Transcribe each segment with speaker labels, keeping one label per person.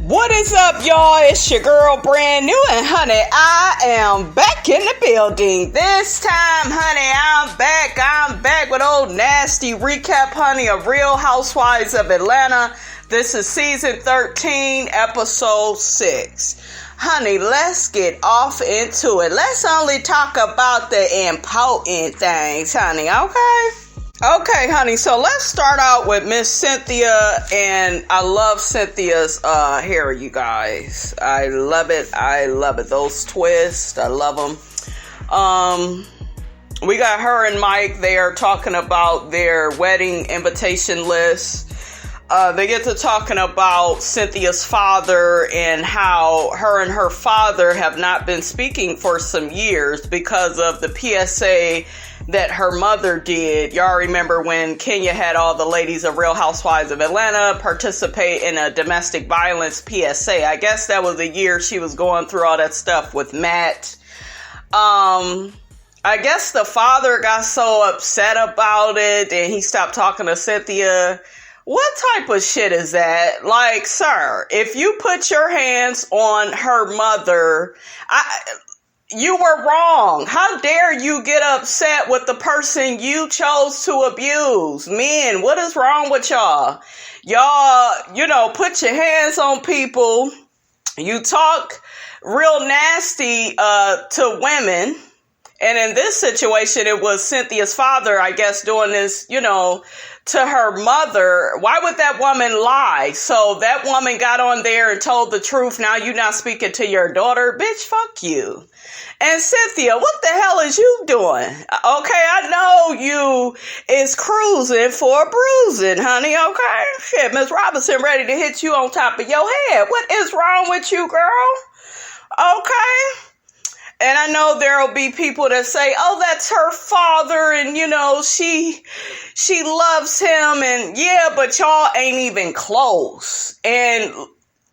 Speaker 1: What is up, y'all? It's your girl, brand new, and honey, I am back in the building. This time, honey, I'm back with old nasty recap, honey, of Real Housewives of Atlanta. This is season 13, episode 6. Honey, let's get off into it. Let's only talk about the important things, honey, okay? Okay, honey, so let's start out with Miss Cynthia, and I love Cynthia's hair, you guys. I love it. Those twists, I love them. We got her and Mike. They are talking about their wedding invitation list. They get to talking about Cynthia's father and how her and her father have not been speaking for some years because of the PSA that her mother did. Y'all remember when Kenya had all the ladies of Real Housewives of Atlanta participate in a domestic violence PSA. I guess that was the year she was going through all that stuff with Matt. I guess the father got so upset about it and he stopped talking to Cynthia. What type of shit is that? Like, sir, if you put your hands on her mother, you were wrong. How dare you get upset with the person you chose to abuse? Men, what is wrong with y'all? Y'all, put your hands on people. You talk real nasty to women. And in this situation, it was Cynthia's father, I guess, doing this, to her mother. Why would that woman lie? So that woman got on there and told the truth. Now you're not speaking to your daughter. Bitch, fuck you. And Cynthia, what the hell is you doing? Okay, I know you is cruising for a bruising, honey, okay? Shit, Miss Robinson ready to hit you on top of your head. What is wrong with you, girl? Okay? And I know there'll be people that say, oh, that's her father, and, she loves him, and yeah, but y'all ain't even close. And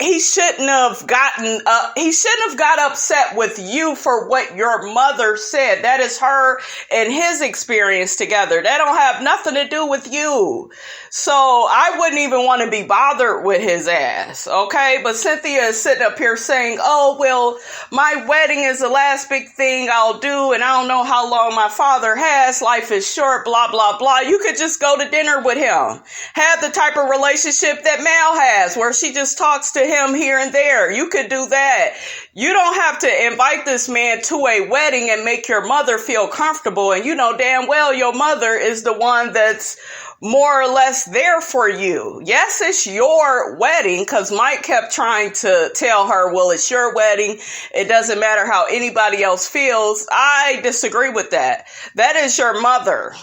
Speaker 1: he shouldn't have got upset with you for what your mother said. That is her and his experience together. That don't have nothing to do with you. So I wouldn't even want to be bothered with his ass, okay? But Cynthia is sitting up here saying, oh, well, my wedding is the last big thing I'll do, and I don't know how long my father has. Life is short, blah, blah, blah. You could just go to dinner with him. Have the type of relationship that Mel has, where she just talks to him here and there. You could do that. You don't have to invite this man to a wedding and make your mother feel comfortable. And you know damn well your mother is the one that's more or less there for you. Yes, it's your wedding, because Mike kept trying to tell her, well, it's your wedding. It doesn't matter how anybody else feels. I disagree with that. That is your mother.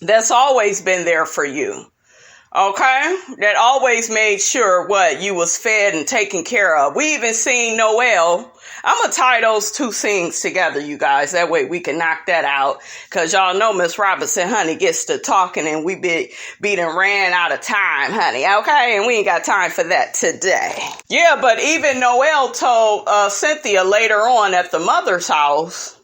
Speaker 1: That's always been there for you. Okay? That always made sure you was fed and taken care of. We even seen Noelle. I'm going to tie those two scenes together, you guys. That way we can knock that out. Because y'all know Miss Robinson, honey, gets to talking and we done ran out of time, honey. Okay? And we ain't got time for that today. Yeah, but even Noelle told Cynthia later on at the mother's house,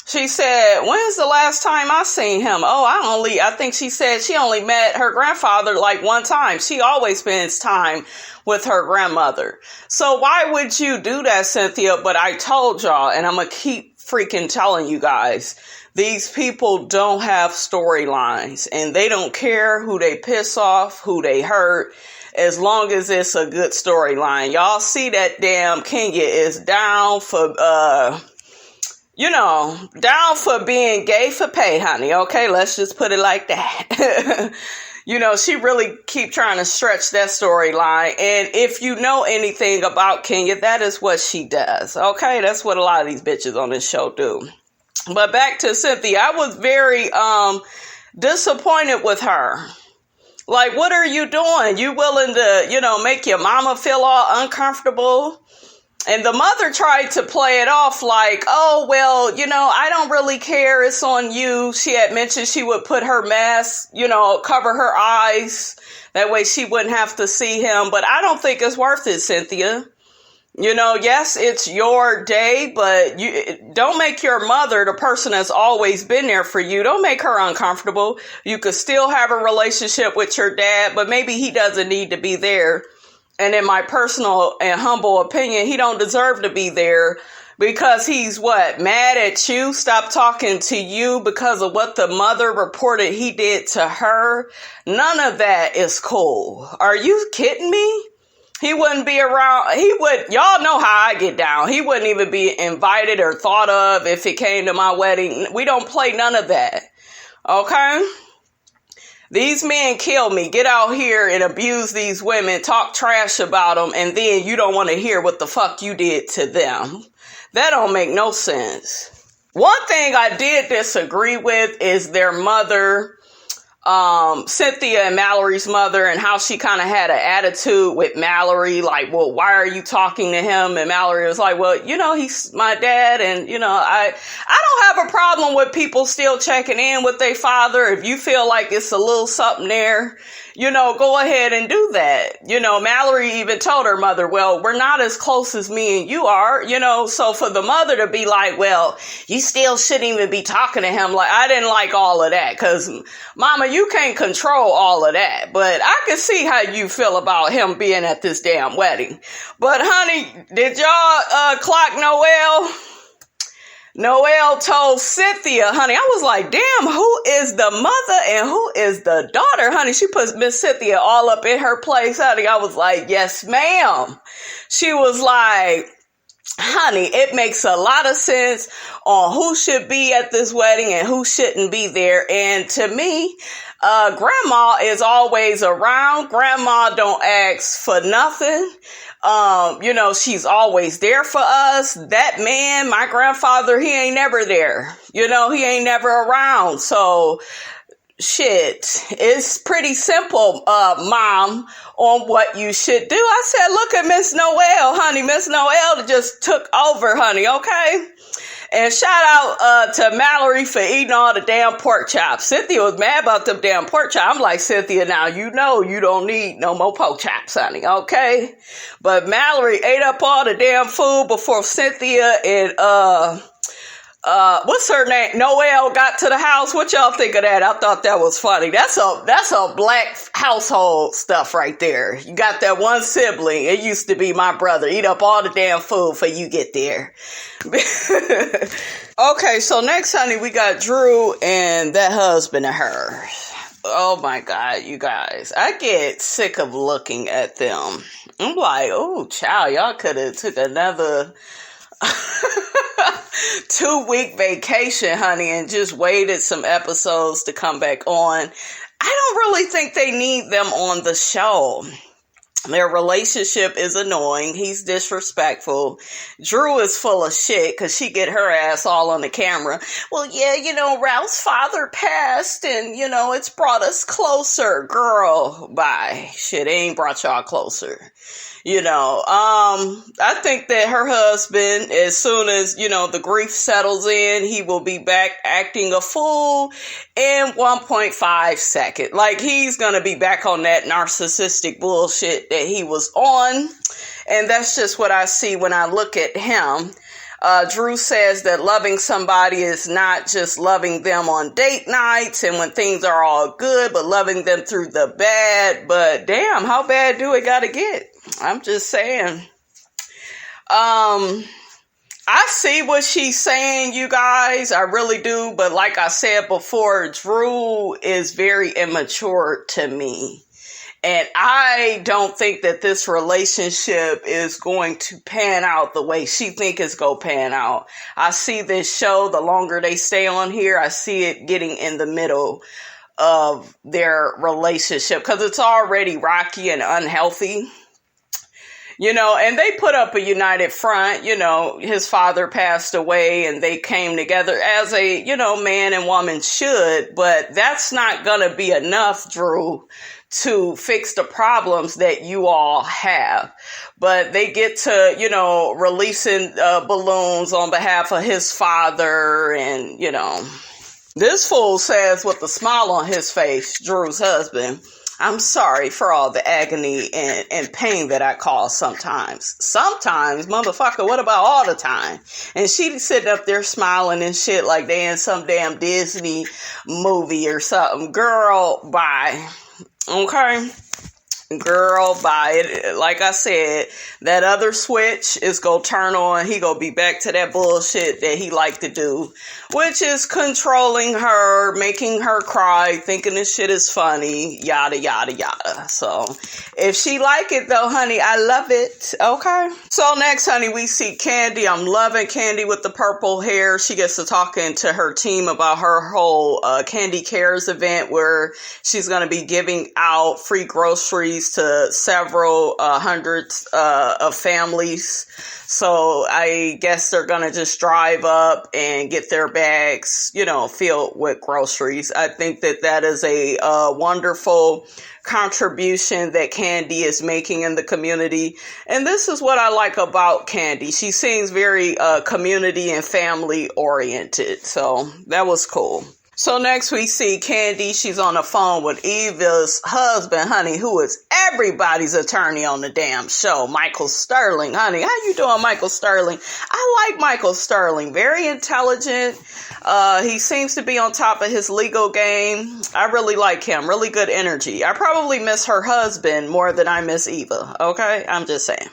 Speaker 1: she said, when's the last time I seen him? Oh, I think she said she only met her grandfather like one time. She always spends time with her grandmother. So why would you do that, Cynthia? But I told y'all, and I'm going to keep freaking telling you guys, these people don't have storylines, and they don't care who they piss off, who they hurt, as long as it's a good storyline. Y'all see that damn Kenya is down for, down for being gay for pay, honey. Okay, let's just put it like that. She really keep trying to stretch that storyline. And if you know anything about Kenya, that is what she does. Okay, that's what a lot of these bitches on this show do. But back to Cynthia, I was very disappointed with her. Like, what are you doing? You willing to, make your mama feel all uncomfortable? And the mother tried to play it off like, oh, well, I don't really care. It's on you. She had mentioned she would put her mask, cover her eyes. That way she wouldn't have to see him. But I don't think it's worth it, Cynthia. Yes, it's your day, but you don't make your mother, the person that's always been there for you, don't make her uncomfortable. You could still have a relationship with your dad, but maybe he doesn't need to be there And in my personal and humble opinion, he don't deserve to be there because he's what? Mad at you? Stop talking to you because of what the mother reported he did to her? None of that is cool. Are you kidding me? He wouldn't be around. Y'all know how I get down. He wouldn't even be invited or thought of if it came to my wedding. We don't play none of that. Okay? These men kill me. Get out here and abuse these women, talk trash about them, and then you don't want to hear what the fuck you did to them. That don't make no sense. One thing I did disagree with is their mother, Cynthia and Mallory's mother, and how she kind of had an attitude with Mallory, like, well, why are you talking to him? And Mallory was like, well, he's my dad, and I don't have a problem with people still checking in with their father. If you feel like it's a little something there, go ahead and do that. Mallory even told her mother, well, we're not as close as me and you are, so for the mother to be like, well, you still shouldn't even be talking to him. Like, I didn't like all of that because mama, you can't control all of that, but I can see how you feel about him being at this damn wedding. But honey, did y'all clock Noelle? Noelle told Cynthia, honey, I was like, damn, who is the mother and who is the daughter? Honey, she put Miss Cynthia all up in her place, honey. I was like, yes, ma'am. She was like, honey, it makes a lot of sense on who should be at this wedding and who shouldn't be there. And to me, grandma is always around. Grandma don't ask for nothing. She's always there for us. That man, my grandfather, he ain't never there. He ain't never around. So shit, it's pretty simple, Mom, on what you should do. I said, look at Miss Noelle, honey. Miss Noelle just took over, honey, okay? And shout out to Mallory for eating all the damn pork chops. Cynthia was mad about them damn pork chops. I'm like, Cynthia, now you don't need no more pork chops, honey, okay? But Mallory ate up all the damn food before Cynthia and what's her name? Noelle got to the house. What y'all think of that? I thought that was funny. That's a black household stuff right there. You got that one sibling. It used to be my brother. Eat up all the damn food before you get there. Okay, so next, honey, we got Drew and that husband of hers. Oh my God, you guys. I get sick of looking at them. I'm like, oh, child, y'all could have took another 2-week vacation, honey, and just waited some episodes to come back on. I don't really think they need them on the show. Their relationship is annoying. He's disrespectful. Drew is full of shit because she get her ass all on the camera. Well, yeah, Ralph's father passed and, it's brought us closer. Girl, bye. Shit, it ain't brought y'all closer. I think that her husband, as soon as, the grief settles in, he will be back acting a fool in 1.5 seconds. Like, he's going to be back on that narcissistic bullshit that he was on. And that's just what I see when I look at him. Drew says that loving somebody is not just loving them on date nights and when things are all good, but loving them through the bad. But damn, how bad do it gotta get? I'm just saying. I see what she's saying, you guys. I really do. But like I said before, Drew is very immature to me. And I don't think that this relationship is going to pan out the way she think it's going to pan out. I see this show, the longer they stay on here, I see it getting in the middle of their relationship because it's already rocky and unhealthy. And they put up a united front. His father passed away and they came together as a, man and woman should. But that's not going to be enough, Drew, to fix the problems that you all have. But they get to, releasing balloons on behalf of his father. And, this fool says with a smile on his face, Drew's husband, I'm sorry for all the agony and pain that I cause sometimes. Sometimes, motherfucker, what about all the time? And she sitting up there smiling and shit like they in some damn Disney movie or something. Girl, bye. Okay? Girl, by it, like I said, that other switch is gonna turn on. He gonna be back to that bullshit that he liked to do, which is controlling her, making her cry, thinking this shit is funny, yada yada yada. So, if she like it though, honey, I love it. Okay. So next, honey, we see Kandi. I'm loving Kandi with the purple hair. She gets to talking to her team about her whole Kandi Cares event where she's gonna be giving out free groceries to several hundreds of families. So I guess they're going to just drive up and get their bags, filled with groceries. I think that is a wonderful contribution that Kandi is making in the community. And this is what I like about Kandi. She seems very community and family oriented. So that was cool. So next we see Kandi. She's on the phone with Eva's husband, honey, who is everybody's attorney on the damn show, Michael Sterling. Honey, how you doing, Michael Sterling? I like Michael Sterling. Very intelligent. He seems to be on top of his legal game. I really like him. Really good energy. I probably miss her husband more than I miss Eva. Okay? I'm just saying.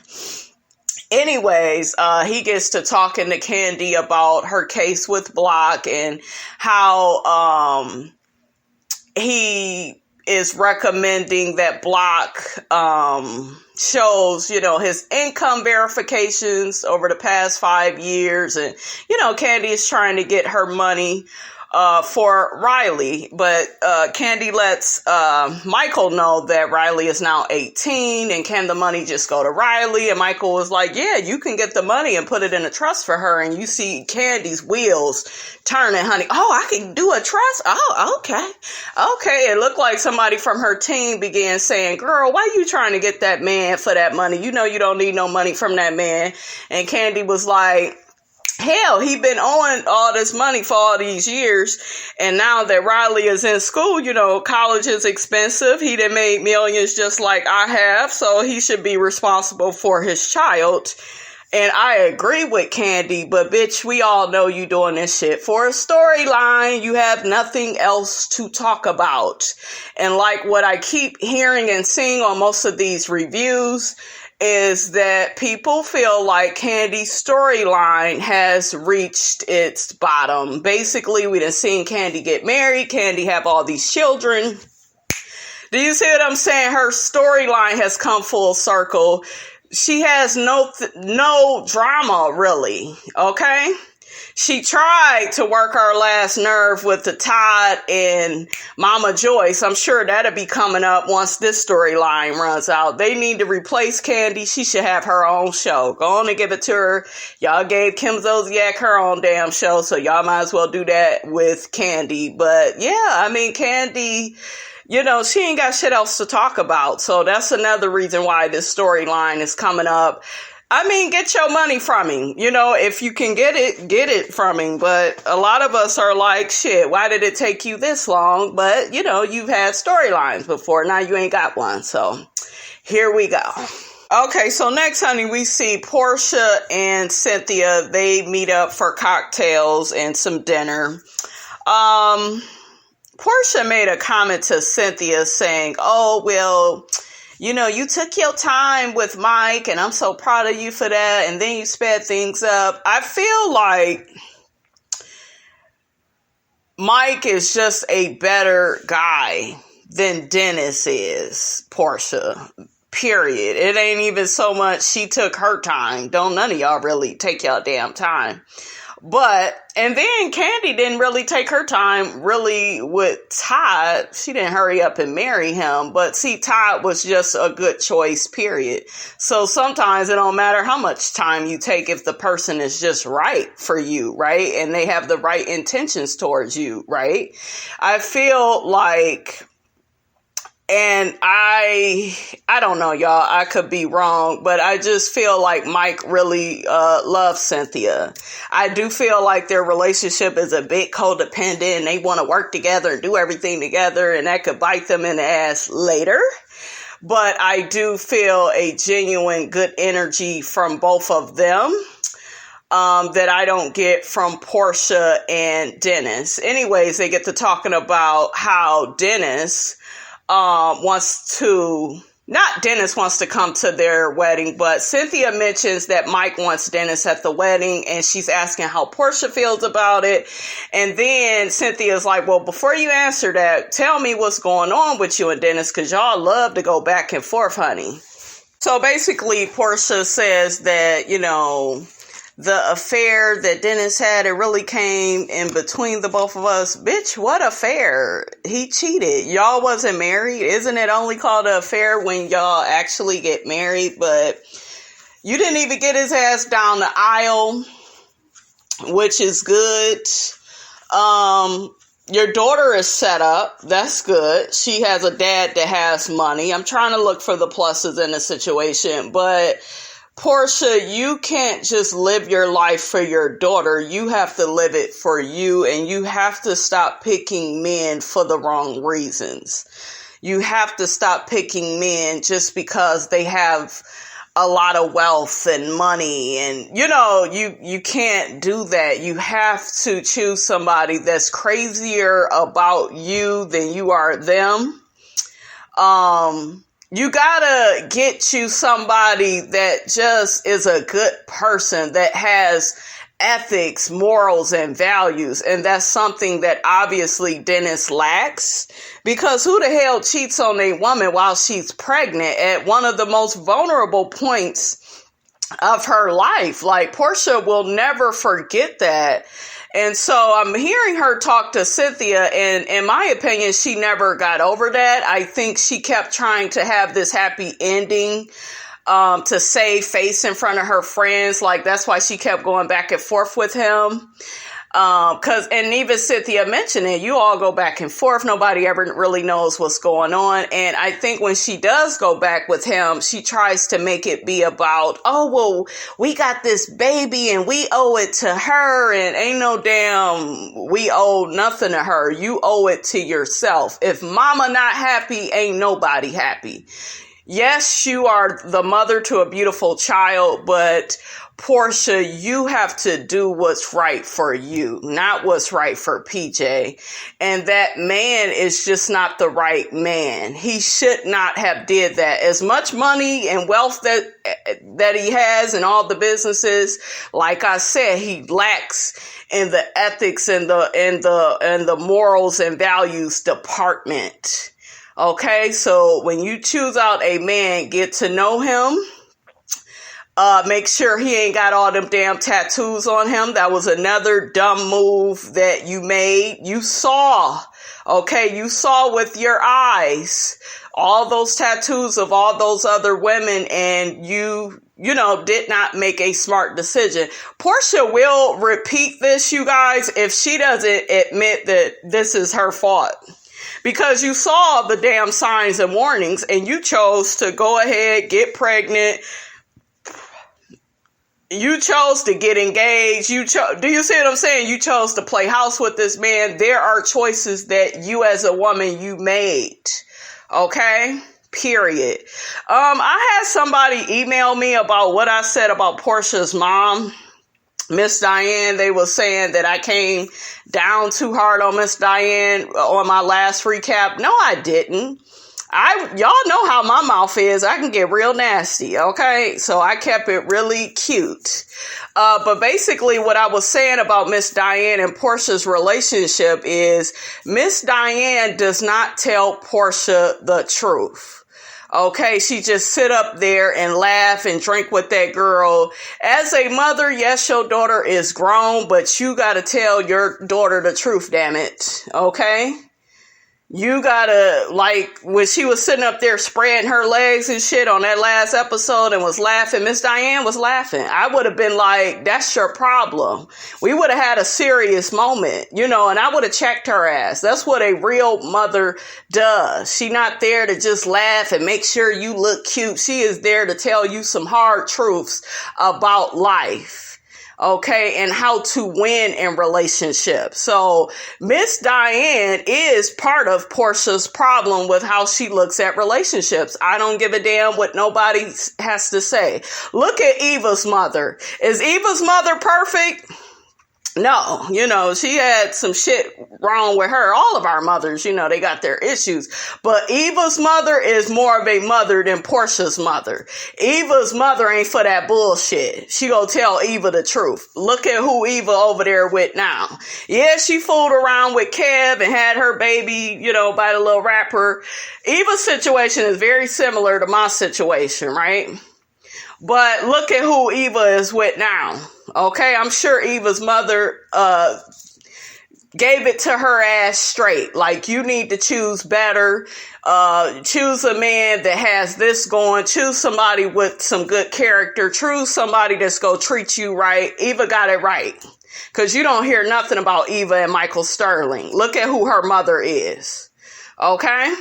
Speaker 1: Anyways, he gets to talking to Kandi about her case with Block and how he is recommending that Block shows, his income verifications over the past 5 years. And, Kandi is trying to get her money for Riley, but Kandi lets Michael know that Riley is now 18 and can the money just go to Riley? And Michael was like, yeah, you can get the money and put it in a trust for her. And you see Candy's wheels turning, honey. Oh, I can do a trust? Oh, okay. Okay, it looked like somebody from her team began saying, girl, why you trying to get that man for that money? You know you don't need no money from that man. And Kandi was like, hell, he been owing all this money for all these years. And now that Riley is in school, college is expensive. He done made millions just like I have. So he should be responsible for his child. And I agree with Kandi, but bitch, we all know you doing this shit for a storyline. You have nothing else to talk about. And like what I keep hearing and seeing on most of these reviews is that people feel like Kandi's storyline has reached its bottom. Basically, we done seen Kandi get married, Kandi have all these children. Do you see what I'm saying? Her storyline has come full circle. She has no drama, really, okay? She tried to work her last nerve with the Todd and Mama Joyce. I'm sure that'll be coming up once this storyline runs out. They need to replace Kandi. She should have her own show. Go on and give it to her. Y'all gave Kim Zolciak her own damn show, so y'all might as well do that with Kandi. But yeah, Kandi, she ain't got shit else to talk about. So that's another reason why this storyline is coming up. Get your money from him. If you can get it from him. But a lot of us are like, shit, why did it take you this long? But, you've had storylines before. Now you ain't got one. So here we go. Okay, so next, honey, we see Porsha and Cynthia. They meet up for cocktails and some dinner. Porsha made a comment to Cynthia saying, oh, well, you took your time with Mike and I'm so proud of you for that. And then you sped things up. I feel like Mike is just a better guy than Dennis is, Porsha. Period. It ain't even so much she took her time. Don't none of y'all really take y'all damn time. And then Kandi didn't really take her time really with Todd. She didn't hurry up and marry him. But see, Todd was just a good choice, period. So sometimes it don't matter how much time you take if the person is just right for you, right? And they have the right intentions towards you, right? I feel like... And I don't know, y'all. I could be wrong, but I just feel like Mike really loves Cynthia. I do feel like their relationship is a bit codependent and they want to work together and do everything together, and that could bite them in the ass later. But I do feel a genuine good energy from both of them that I don't get from Porsha and Dennis. Anyways, they get to talking about how Dennis wants to not Dennis wants to come to their wedding, but Cynthia mentions that Mike wants Dennis at the wedding, and she's asking how Porsha feels about it. And then Cynthia's like, well, before you answer that, tell me what's going on with you and Dennis, because y'all love to go back and forth, honey. So basically, Porsha says that, the affair that Dennis had, it really came in between the both of us. Bitch, what affair? He cheated. Y'all wasn't married. Isn't it only called an affair when y'all actually get married? But you didn't even get his ass down the aisle, which is good. Your daughter is set up. That's good. She has a dad that has money. I'm trying to look for the pluses in the situation, but Porsha, you can't just live your life for your daughter. You have to live it for you, and you have to stop picking men for the wrong reasons. You have to stop picking men just because they have a lot of wealth and money, and you can't do that. You have to choose somebody that's crazier about you than you are them. You gotta get you somebody that just is a good person, that has ethics, morals, and values. And that's something that obviously Dennis lacks, because who the hell cheats on a woman while she's pregnant at one of the most vulnerable points of her life? Like, Porsha will never forget that. And so I'm hearing her talk to Cynthia, and in my opinion, she never got over that. I think she kept trying to have this happy ending to save face in front of her friends. Like, that's why she kept going back and forth with him. And even Cynthia mentioned it, you all go back and forth. Nobody ever really knows what's going on. And I think when she does go back with him, she tries to make it be about, oh, well, we got this baby and we owe it to her, and ain't no damn, we owe nothing to her. You owe it to yourself. If mama not happy, ain't nobody happy. Yes, you are the mother to a beautiful child, but Porsha, you have to do what's right for you, not what's right for PJ. And that man is just not the right man. He should not have did that. As much money and wealth that he has and all the businesses, like I said, he lacks in the ethics and the morals and values department. Okay, so when you choose out a man, get to know him. Make sure he ain't got all them damn tattoos on him. That was another dumb move that you made. You saw with your eyes all those tattoos of all those other women, and you did not make a smart decision. Porsha will repeat this, you guys, if she doesn't admit that this is her fault. Because you saw the damn signs and warnings, and you chose to go ahead, get pregnant. You chose to get engaged. Do you see what I'm saying? You chose to play house with this man. There are choices that you as a woman, you made. Okay? Period. I had somebody email me about what I said about Porsha's mom, Miss Diane. They were saying that I came down too hard on Miss Diane on my last recap. No, I didn't. Y'all know how my mouth is. I can get real nasty, okay? So I kept it really cute. But basically what I was saying about Miss Diane and Porsha's relationship is Miss Diane does not tell Porsha the truth. Okay, she just sit up there and laugh and drink with that girl. As a mother, yes, your daughter is grown, but you gotta tell your daughter the truth, damn it. Okay? You gotta, like, when she was sitting up there spreading her legs and shit on that last episode and was laughing, Miss Diane was laughing. I would have been like, that's your problem. We would have had a serious moment, and I would have checked her ass. That's what a real mother does. She not there to just laugh and make sure you look cute. She is there to tell you some hard truths about life. Okay, and how to win in relationships. So Miss Diane is part of Porsha's problem with how she looks at relationships. I don't give a damn what nobody has to say. Look at Eva's mother. Is Eva's mother perfect? No, she had some shit wrong with her. All of our mothers, they got their issues. But Eva's mother is more of a mother than Porsha's mother. Eva's mother ain't for that bullshit. She gonna tell Eva the truth. Look at who Eva over there with now. Yeah, she fooled around with Kev and had her baby, by the little rapper. Eva's situation is very similar to my situation, right? But look at who Eva is with now. Okay, I'm sure Eva's mother gave it to her ass straight. Like, you need to choose better. Choose a man that has this going. Choose somebody with some good character. Choose somebody that's going to treat you right. Eva got it right. Because you don't hear nothing about Eva and Michael Sterling. Look at who her mother is. Okay?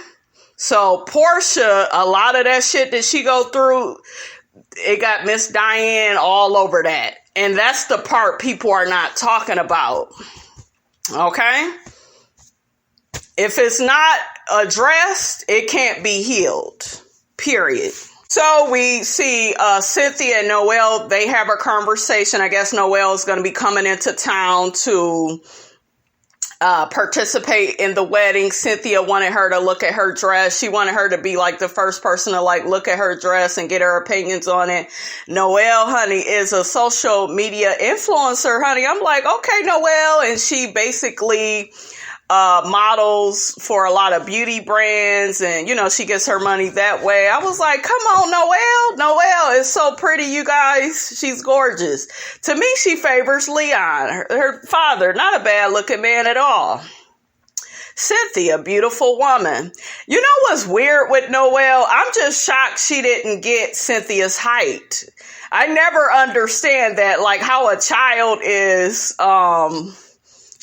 Speaker 1: So, Porsha, a lot of that shit that she go through, it got Miss Diane all over that. And that's the part people are not talking about. Okay? If it's not addressed, it can't be healed. Period. So we see Cynthia and Noelle, they have a conversation. I guess Noelle is going to be coming into town to participate in the wedding. Cynthia wanted her to look at her dress. She wanted her to be like the first person to look at her dress and get her opinions on it. Noelle, honey, is a social media influencer, honey. I'm like, okay, Noelle. And she basically models for a lot of beauty brands, and she gets her money that way. I was like, come on, Noelle is so pretty, you guys. She's gorgeous. To me, she favors Leon, her father. Not a bad looking man at all. Cynthia, beautiful woman. You know what's weird with Noelle? I'm just shocked she didn't get Cynthia's height. I never understand that, like how a child is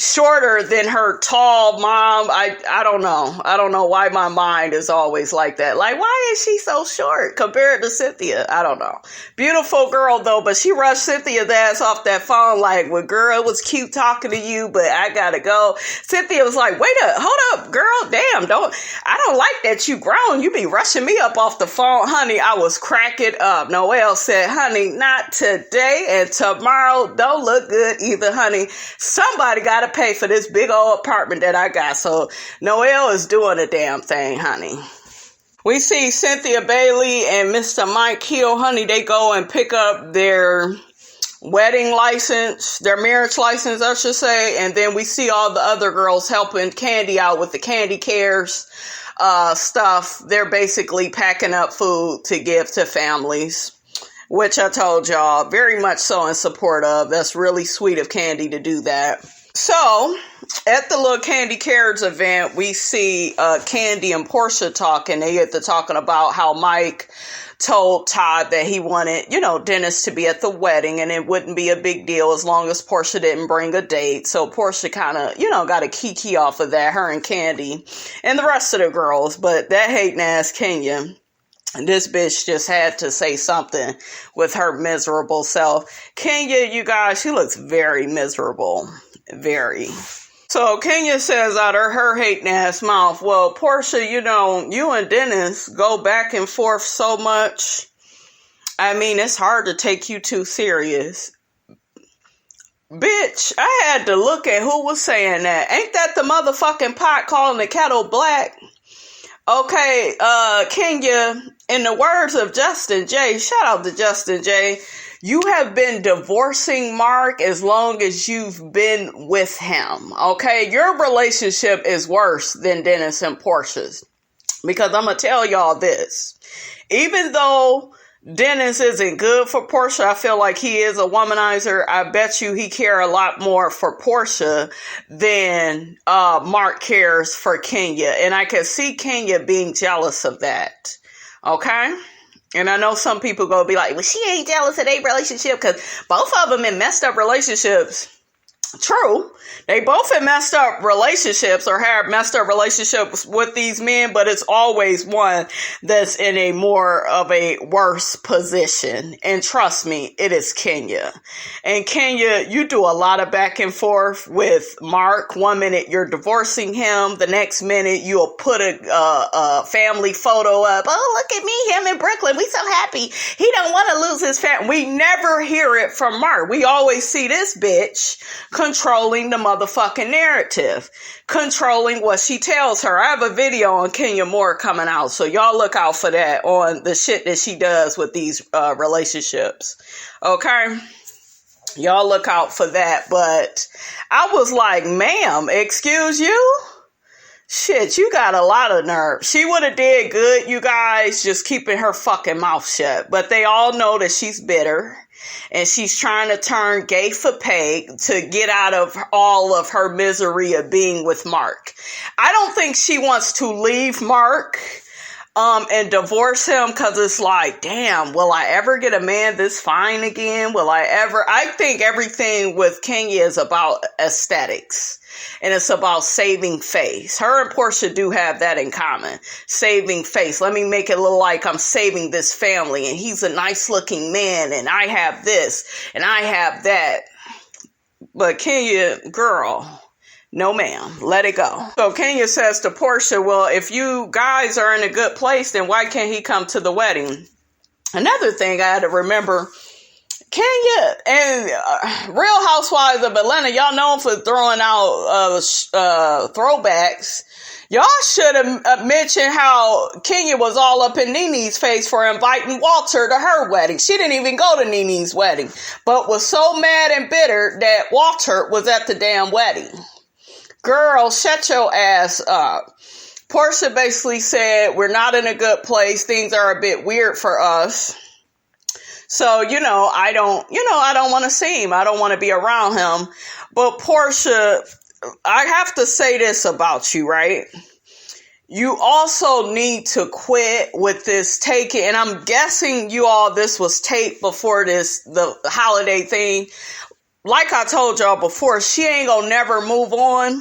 Speaker 1: shorter than her tall mom. I don't know. I don't know why my mind is always like that. Like, why is she so short compared to Cynthia? I don't know. Beautiful girl though, but she rushed Cynthia's ass off that phone like, well, girl, it was cute talking to you, but I gotta go. Cynthia was like, wait up, hold up, girl, damn, I don't like that you grown. You be rushing me up off the phone. Honey, I was cracking up. Noelle said, honey, not today, and tomorrow don't look good either, honey. Somebody gotta pay for this big old apartment that I got. So Noelle is doing a damn thing, honey. We see Cynthia Bailey and Mr. Mike Hill, honey, they go and pick up their wedding license, their marriage license, I should say. And then we see all the other girls helping Kandi out with the Kandi Cares stuff. They're basically packing up food to give to families, which I told y'all, very much so in support of. That's really sweet of Kandi to do that. So, at the little Kandi Cares event, we see Kandi and Porsha talking. They get to talking about how Mike told Todd that he wanted, Dennis to be at the wedding, and it wouldn't be a big deal as long as Porsha didn't bring a date. So Porsha kind of, got a kiki off of that, her and Kandi and the rest of the girls. But that hating ass Kenya, this bitch just had to say something with her miserable self. Kenya, you guys, she looks very miserable. Very. So Kenya says out of her hating ass mouth, well, Porsha, you and Dennis go back and forth so much. I mean, it's hard to take you too serious. Bitch, I had to look at who was saying that. Ain't that the motherfucking pot calling the kettle black? Okay, Kenya, in the words of Justin J, shout out to Justin J, you have been divorcing Mark as long as you've been with him, okay? Your relationship is worse than Dennis and Porsha's. Because I'm going to tell y'all this. Even though Dennis isn't good for Porsha, I feel like he is a womanizer. I bet you he cares a lot more for Porsha than Mark cares for Kenya. And I can see Kenya being jealous of that, okay? And I know some people gonna be like, well, she ain't jealous of their relationship because both of them in messed up relationships. True. They both have messed up relationships or have messed up relationships with these men, but it's always one that's in a more of a worse position. And trust me, it is Kenya. And Kenya, you do a lot of back and forth with Mark. 1 minute you're divorcing him. The next minute you'll put a family photo up. Oh, look at me, him in Brooklyn. We so happy. He don't want to lose his family. We never hear it from Mark. We always see this bitch controlling the motherfucking narrative, controlling what she tells her. I have a video on Kenya Moore coming out, so y'all look out for that on the shit that she does with these relationships. Okay? Y'all look out for that. But I was like, ma'am, excuse you? Shit, you got a lot of nerve. She would have did good, you guys, just keeping her fucking mouth shut. But they all know that she's bitter. And she's trying to turn gay for pay to get out of all of her misery of being with Mark. I don't think she wants to leave Mark and divorce him, because it's like, damn, will I ever get a man this fine again? I think everything with Kenya is about aesthetics. And it's about saving face. Her and Porsha do have that in common. Saving face. Let me make it look like I'm saving this family. And he's a nice looking man. And I have this. And I have that. But Kenya, girl, no ma'am. Let it go. So Kenya says to Porsha, well, if you guys are in a good place, then why can't he come to the wedding? Another thing I had to remember, Kenya and Real Housewives of Atlanta, y'all known for throwing out throwbacks. Y'all should have mentioned how Kenya was all up in Nene's face for inviting Walter to her wedding. She didn't even go to Nene's wedding, but was so mad and bitter that Walter was at the damn wedding. Girl, shut your ass up. Porsha basically said, we're not in a good place. Things are a bit weird for us. So, I don't want to see him. I don't want to be around him. But Porsha, I have to say this about you, right? You also need to quit with this taking, and I'm guessing this was taped before the holiday thing. Like I told y'all before, she ain't gonna never move on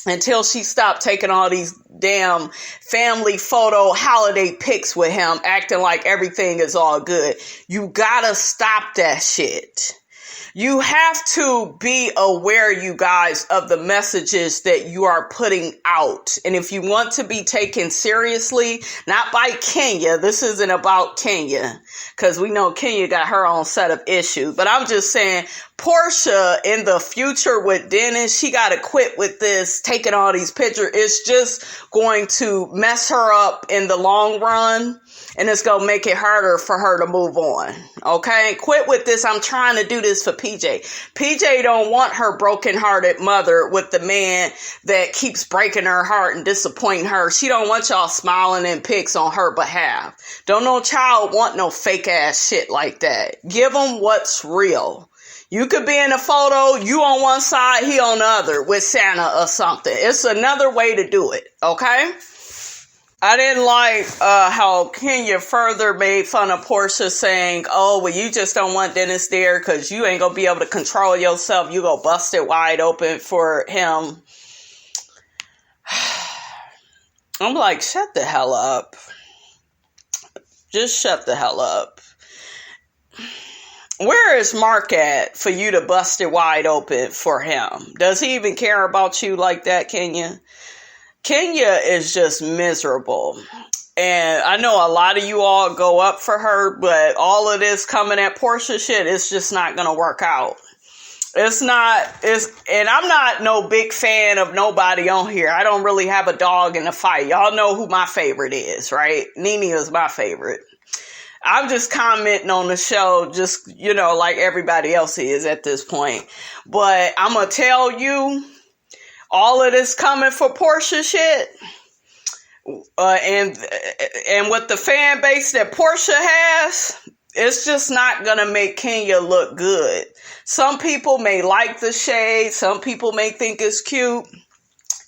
Speaker 1: until she stopped taking all these damn family photo holiday pics with him, acting like everything is all good. You gotta stop that shit. You have to be aware, you guys, of the messages that you are putting out. And if you want to be taken seriously, not by Kenya, this isn't about Kenya, because we know Kenya got her own set of issues. But I'm just saying, Porsha in the future with Dennis, she got to quit with this, taking all these pictures. It's just going to mess her up in the long run. And it's going to make it harder for her to move on. Okay? Quit with this. I'm trying to do this for PJ. PJ don't want her broken-hearted mother with the man that keeps breaking her heart and disappointing her. She don't want y'all smiling in pics on her behalf. Don't no child want no fake-ass shit like that. Give them what's real. You could be in a photo, you on one side, he on the other with Santa or something. It's another way to do it. Okay? I didn't like how Kenya further made fun of Porsha, saying, oh, well, you just don't want Dennis there because you ain't going to be able to control yourself. You go bust it wide open for him. I'm like, shut the hell up. Just shut the hell up. Where is Mark at for you to bust it wide open for him? Does he even care about you like that, Kenya? Kenya is just miserable. And I know a lot of you all go up for her, but all of this coming at Porsha shit, it's just not going to work out. And I'm not no big fan of nobody on here. I don't really have a dog in the fight. Y'all know who my favorite is, right? Nene is my favorite. I'm just commenting on the show, just, like everybody else is at this point. But I'm going to tell you, all of this coming for Porsha shit, and with the fan base that Porsha has, it's just not going to make Kenya look good. Some people may like the shade. Some people may think it's cute.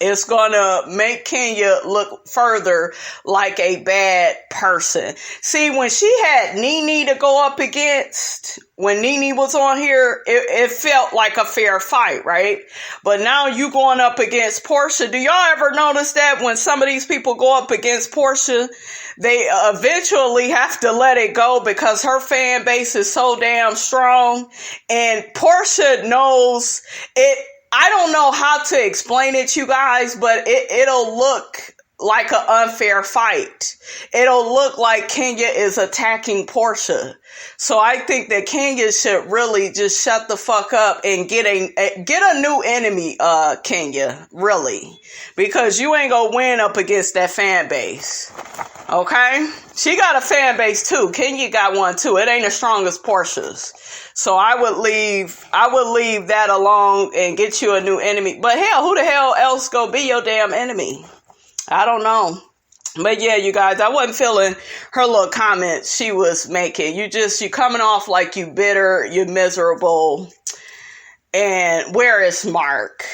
Speaker 1: It's going to make Kenya look further like a bad person. See, when she had Nene to go up against, when Nene was on here, it felt like a fair fight, right? But now you going up against Porsha. Do y'all ever notice that when some of these people go up against Porsha, they eventually have to let it go because her fan base is so damn strong, and Porsha knows it. I don't know how to explain it, you guys, but it'll look like an unfair fight. It'll look like Kenya is attacking Porsha. So I think that Kenya should really just shut the fuck up and get a new enemy, Kenya, really. Because you ain't gonna win up against that fan base. Okay? She got a fan base too. Kenya got one too. It ain't as strong as Porsha's. So I would leave that alone and get you a new enemy. But hell, who the hell else go be your damn enemy? I don't know. But yeah, you guys, I wasn't feeling her little comments she was making. You coming off like you bitter, you miserable. And where is Mark?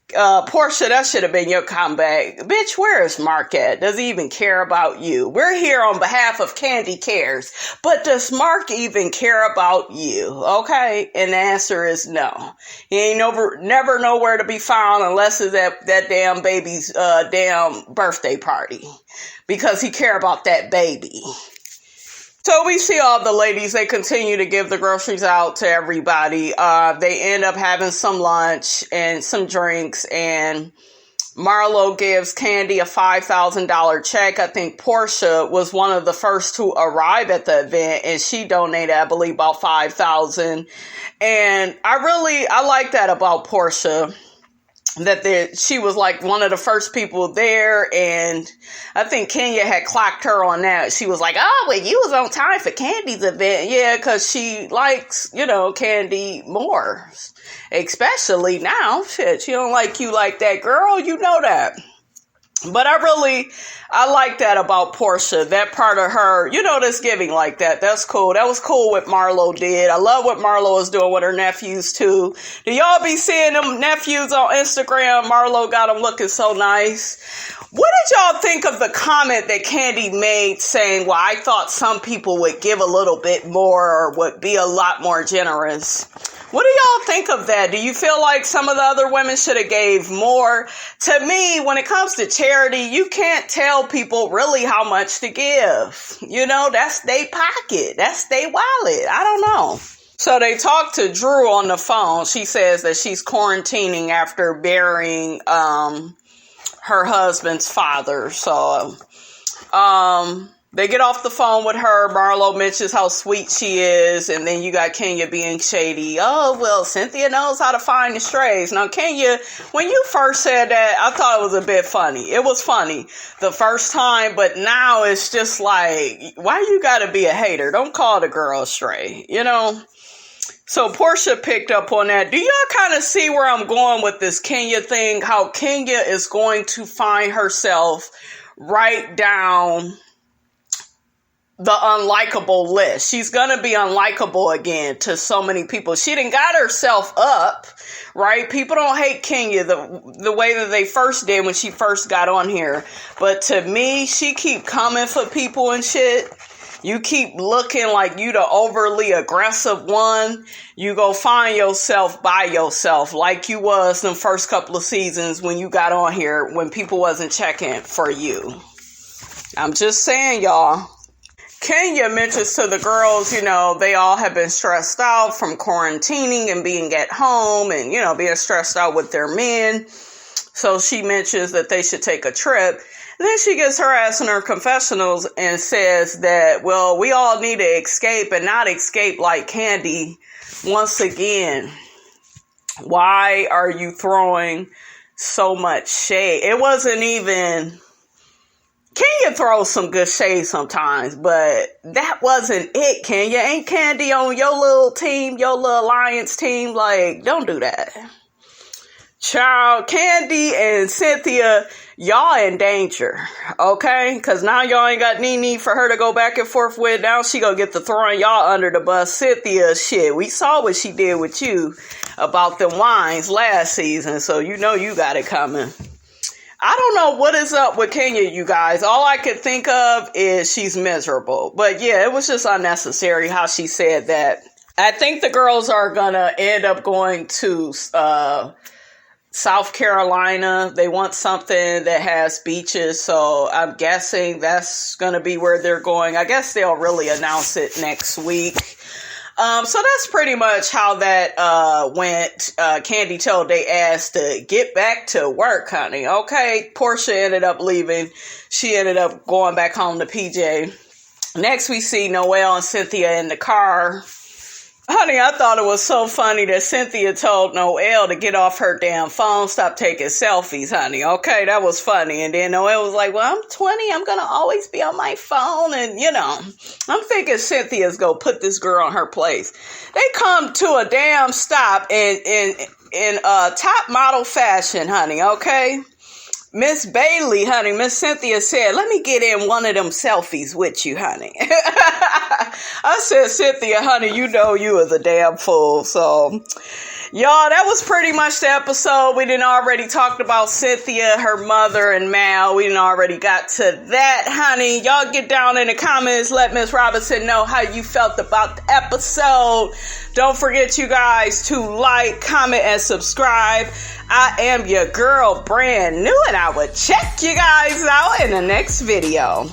Speaker 1: Porsha, that should have been your comeback. Bitch, where is Mark at? Does he even care about you? We're here on behalf of Kandi Cares. But does Mark even care about you? Okay? And the answer is no. He ain't never nowhere to be found unless it's at that damn baby's damn birthday party. Because he care about that baby. So we see all the ladies, they continue to give the groceries out to everybody. They end up having some lunch and some drinks, and Marlo gives Kandi a $5,000 check. I think Porsha was one of the first to arrive at the event, and she donated, I believe, about $5,000. And I like that about Porsha. That she was like one of the first people there, and I think Kenya had clocked her on that. She was like, oh, well, you was on time for Kandi's event. Yeah, because she likes, Kandi more. Especially now. Shit, she don't like you like that, girl. You know that. But I like that about Porsha. That part of her, that's giving like that. That's cool. That was cool what Marlo did. I love what Marlo is doing with her nephews too. Do y'all be seeing them nephews on Instagram? Marlo got them looking so nice. What did y'all think of the comment that Kandi made saying, well, I thought some people would give a little bit more or would be a lot more generous? What do y'all think of that? Do you feel like some of the other women should have gave more? To me, when it comes to charity, you can't tell people really how much to give. That's their pocket. That's their wallet. I don't know. So they talked to Drew on the phone. She says that she's quarantining after burying her husband's father. So they get off the phone with her. Marlo mentions how sweet she is. And then you got Kenya being shady. Oh, well, Cynthia knows how to find the strays. Now, Kenya, when you first said that, I thought it was a bit funny. It was funny the first time. But now it's just like, why you got to be a hater? Don't call the girl a stray, So Porsha picked up on that. Do y'all kind of see where I'm going with this Kenya thing? How Kenya is going to find herself right down the unlikable list. She's going to be unlikable again to so many people. She done got herself up, right? People don't hate Kenya the way that they first did when she first got on here. But to me, she keep coming for people and shit. You keep looking like you the overly aggressive one. You go find yourself by yourself like you was the first couple of seasons when you got on here when people wasn't checking for you. I'm just saying, y'all. Kenya mentions to the girls, they all have been stressed out from quarantining and being at home and, being stressed out with their men. So she mentions that they should take a trip. And then she gets her ass in her confessionals and says that, well, we all need to escape and not escape like Kandi once again. Why are you throwing so much shade? It wasn't even... Kenya throws some good shade sometimes, but that wasn't it, Kenya. Ain't Kandi on your little team, your little alliance team? Like, don't do that. Child, Kandi and Cynthia, y'all in danger, okay? Because now y'all ain't got Nene for her to go back and forth with. Now she gonna get to throwing y'all under the bus. Cynthia, shit, we saw what she did with you about them wines last season, so you got it coming. I don't know what is up with Kenya, you guys. All I could think of is she's miserable. But yeah, it was just unnecessary how she said that. I think the girls are going to end up going to South Carolina. They want something that has beaches. So I'm guessing that's going to be where they're going. I guess they'll really announce it next week. So that's pretty much how that went. Kandi told they ass to get back to work, honey. Okay, Porsha ended up leaving. She ended up going back home to PJ. Next, we see Noelle and Cynthia in the car. Honey, I thought it was so funny that Cynthia told Noelle to get off her damn phone, stop taking selfies, honey. Okay, that was funny. And then Noelle was like, well, I'm 20. I'm going to always be on my phone. And, I'm thinking Cynthia's going to put this girl in her place. They come to a damn stop in top model fashion, honey, okay? Miss Bailey, honey, Miss Cynthia said, let me get in one of them selfies with you, honey. I said, Cynthia, honey, you know you was a damn fool. So, y'all, that was pretty much the episode. We done already talked about Cynthia, her mother, and Mal. We done already got to that, honey. Y'all get down in the comments. Let Miss Robinson know how you felt about the episode. Don't forget, you guys, to like, comment, and subscribe. I am your girl, brand new, and I will check you guys out in the next video.